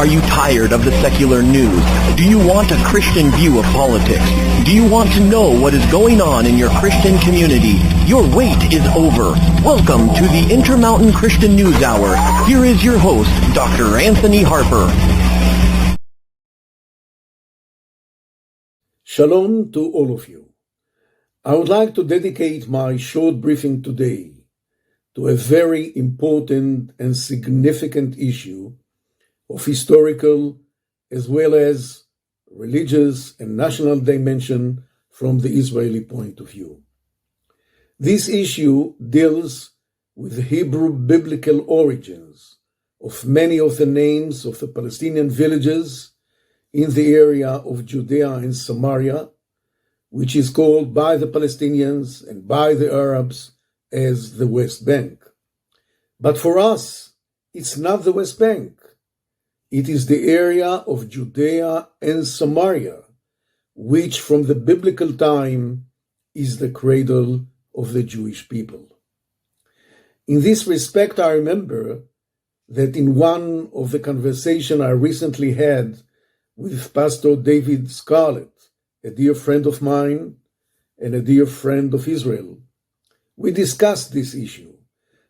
Are you tired of the secular news? Do you want a Christian view of politics? Do you want to know what is going on in your Christian community? Your wait is over. Welcome to the Intermountain Christian News Hour. Here is your host, Dr. Anthony Harper. Shalom to all of you. I would like to dedicate my short briefing today to a very important and significant issue of historical as well as religious and national dimension from the Israeli point of view. This issue deals with the Hebrew biblical origins of many of the names of the Palestinian villages in the area of Judea and Samaria, which is called by the Palestinians and by the Arabs as the West Bank. But for us, it's not the West Bank. It is the area of Judea and Samaria, which from the biblical time is the cradle of the Jewish people. In this respect, I remember that in one of the conversations I recently had with Pastor David Scarlett, a dear friend of mine and a dear friend of Israel, we discussed this issue,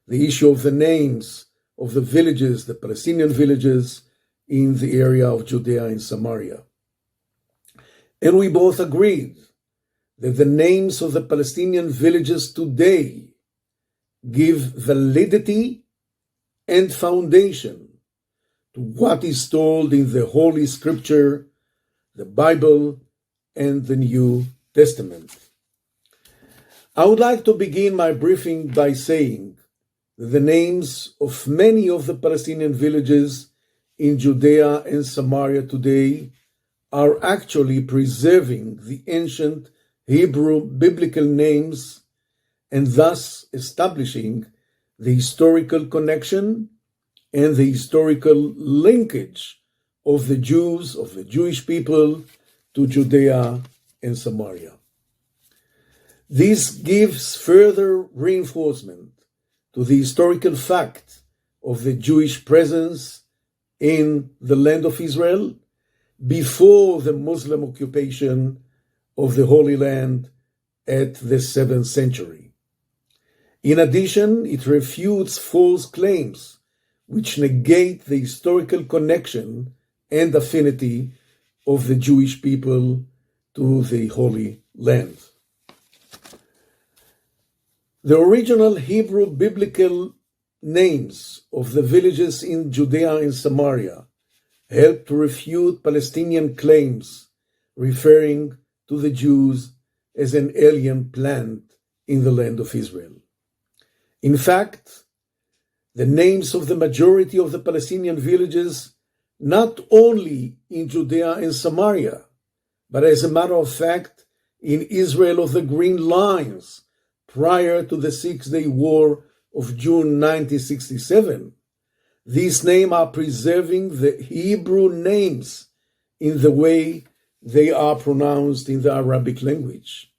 the issue of the names of the villages, the Palestinian villages, in the area of Judea and Samaria. And we both agreed that the names of the Palestinian villages today give validity and foundation to what is told in the Holy Scripture, the Bible, and the New Testament. I would like to begin my briefing by saying that the names of many of the Palestinian villages in Judea and Samaria today are actually preserving the ancient Hebrew biblical names and thus establishing the historical connection and the historical linkage of the Jews, of the Jewish people, to Judea and Samaria. This gives further reinforcement to the historical fact of the Jewish presence in the land of Israel before the Muslim occupation of the Holy Land at the 7th century. In addition, it refutes false claims which negate the historical connection and affinity of the Jewish people to the Holy Land. The original Hebrew biblical names of the villages in Judea and Samaria help to refute Palestinian claims referring to the Jews as an alien plant in the land of Israel. In fact, the names of the majority of the Palestinian villages, not only in Judea and Samaria, but as a matter of fact, in Israel of the Green Lines prior to the Six-Day War of June 1967, these names are preserving the Hebrew names in the way they are pronounced in the Arabic language.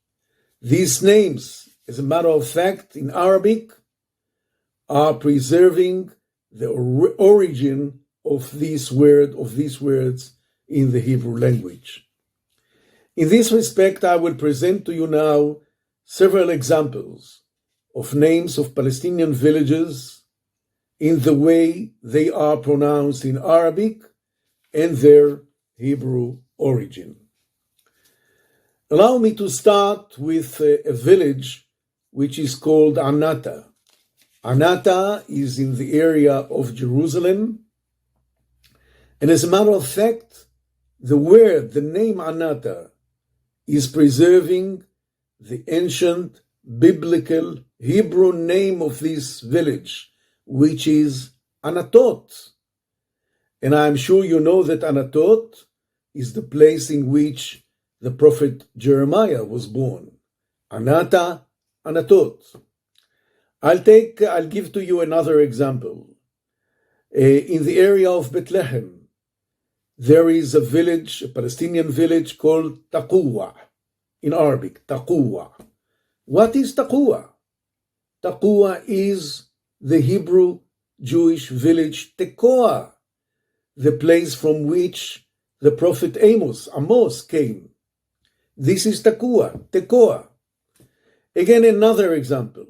These names, as a matter of fact, in Arabic, are preserving the origin of these words in the Hebrew language. In this respect, I will present to you now several examples of names of Palestinian villages in the way they are pronounced in Arabic and their Hebrew origin. Allow me to start with a village which is called Anata. Anata is in the area of Jerusalem, and as a matter of fact, the name Anata is preserving the ancient biblical Hebrew name of this village, which is Anatot. And I'm sure you know that Anatot is the place in which the prophet Jeremiah was born. Anata, Anatot. I'll give to you another example. In the area of Bethlehem, there is a village, a Palestinian village called Taqwa. In Arabic, Taqwa. What is Taqwa? Taqwa is the Hebrew Jewish village Tekoa, the place from which the prophet Amos came. This is Tekoa. Again, another example.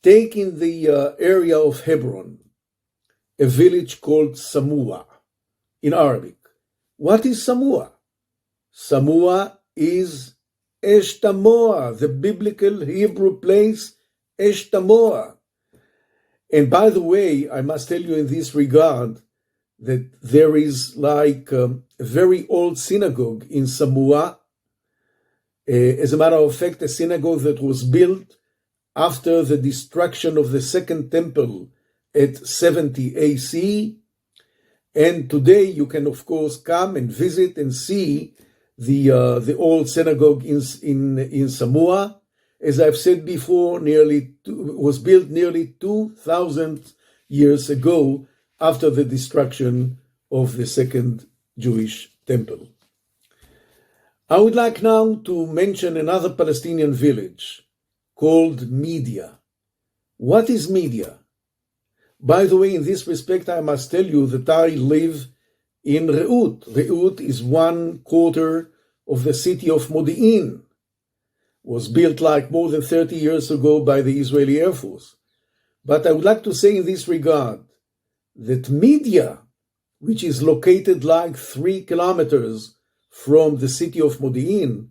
Take in the area of Hebron, a village called Samua in Arabic. What is Samua? Samua is Eshtamoa, the biblical Hebrew place Eshtamoa. And by the way, I must tell you in this regard that there is like a very old synagogue in Samua. As a matter of fact, a synagogue that was built after the destruction of the Second Temple at 70 AC. And today you can, of course, come and visit and see the old synagogue in Samua. As I've said before, was built nearly 2,000 years ago after the destruction of the Second Jewish Temple. I would like now to mention another Palestinian village called Media. What is Media? By the way, in this respect, I must tell you that I live in Reut. Reut is 1/4 of the city of Modi'in. Was built like more than 30 years ago by the Israeli Air Force. But I would like to say in this regard that Media, which is located like 3 kilometers from the city of Modi'in,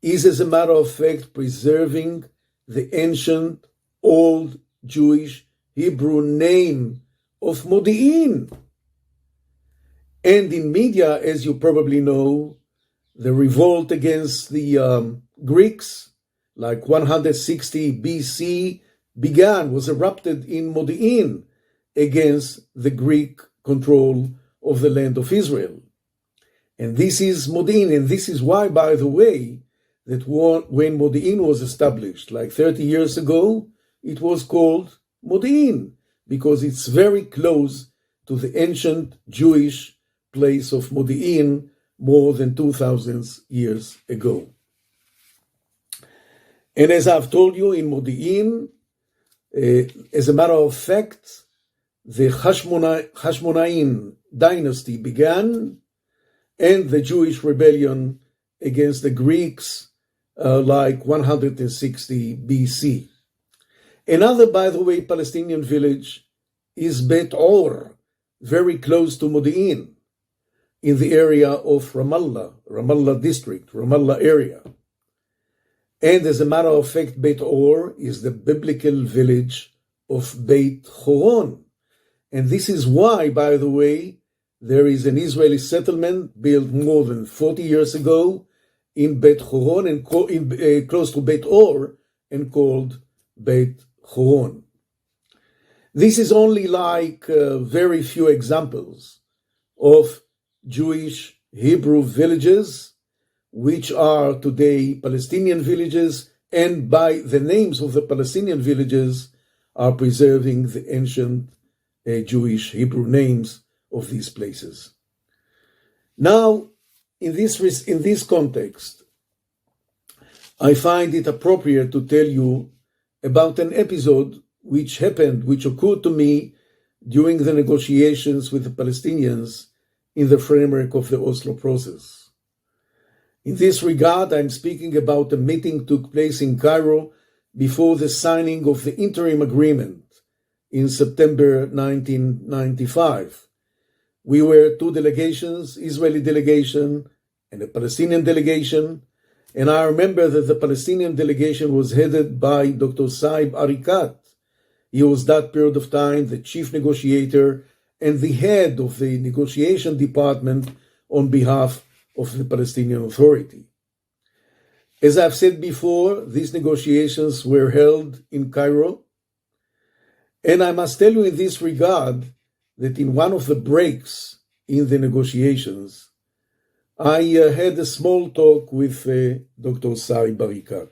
is, as a matter of fact, preserving the ancient, old Jewish Hebrew name of Modi'in. And in Media, as you probably know, the revolt against the Greeks, like 160 BC, was erupted in Modi'in against the Greek control of the land of Israel. And this is Modi'in, and this is why, by the way, that when Modi'in was established, like 30 years ago, it was called Modi'in, because it's very close to the ancient Jewish place of Modi'in more than 2,000 years ago. And as I've told you, in Modi'in, as a matter of fact, the Hashmonaim dynasty began, and the Jewish rebellion against the Greeks like 160 BC. Another, by the way, Palestinian village is Bet Or, very close to Modi'in, in the area of Ramallah district, Ramallah area. And as a matter of fact, Bet Or is the biblical village of Beit Horon. And this is why, by the way, there is an Israeli settlement built more than 40 years ago in Beit Horon, and close to Beit Or, and called Beit Horon. This is only like very few examples of Jewish Hebrew villages, which are today Palestinian villages, and by the names of the Palestinian villages are preserving the ancient Jewish Hebrew names of these places. Now, in this context, I find it appropriate to tell you about an episode which occurred to me during the negotiations with the Palestinians in the framework of the Oslo process. In this regard, I'm speaking about a meeting took place in Cairo before the signing of the interim agreement in September 1995. We were 2 delegations, Israeli delegation and a Palestinian delegation, and I remember that the Palestinian delegation was headed by Dr. Saib Arikat. He was that period of time the chief negotiator and the head of the negotiation department on behalf of the Palestinian Authority. As I've said before, these negotiations were held in Cairo, and I must tell you in this regard that in one of the breaks in the negotiations, I had a small talk with Dr. Saib Arikat.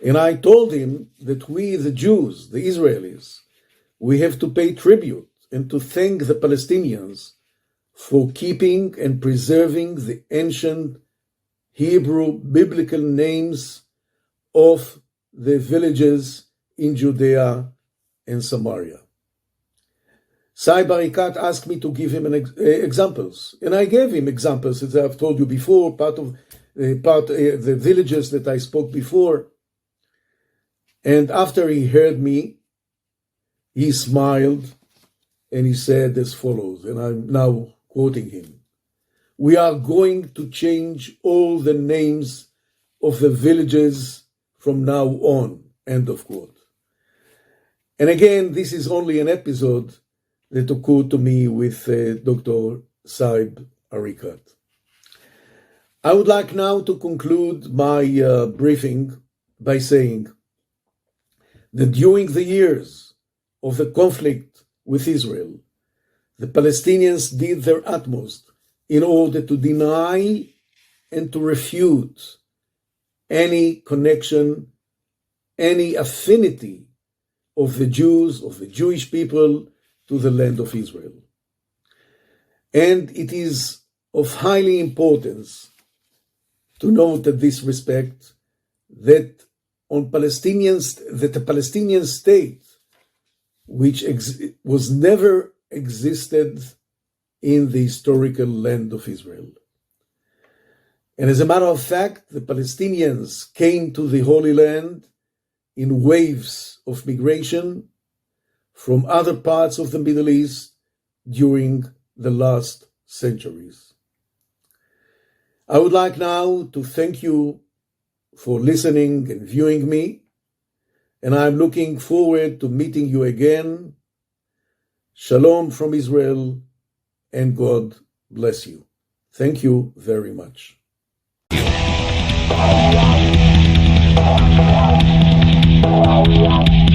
And I told him that we, the Jews, the Israelis, we have to pay tribute and to thank the Palestinians for keeping and preserving the ancient Hebrew biblical names of the villages in Judea and Samaria. Saib Arikat asked me to give him examples, and I gave him examples, as I've told you before, part of the villages that I spoke before. And after he heard me, he smiled and he said as follows, and I'm now quoting him: "We are going to change all the names of the villages from now on," end of quote. And again, this is only an episode that occurred to me with Dr. Saib Arikat. I would like now to conclude my briefing by saying that during the years of the conflict with Israel, the Palestinians did their utmost in order to deny and to refute any connection, any affinity of the Jews, of the Jewish people, to the land of Israel. And it is of highly importance to note at this respect that the Palestinian state, which was never existed in the historical land of Israel. And as a matter of fact, the Palestinians came to the Holy Land in waves of migration from other parts of the Middle East during the last centuries. I would like now to thank you for listening and viewing me, and I'm looking forward to meeting you again. Shalom from Israel, and God bless you. Thank you very much. Yeah.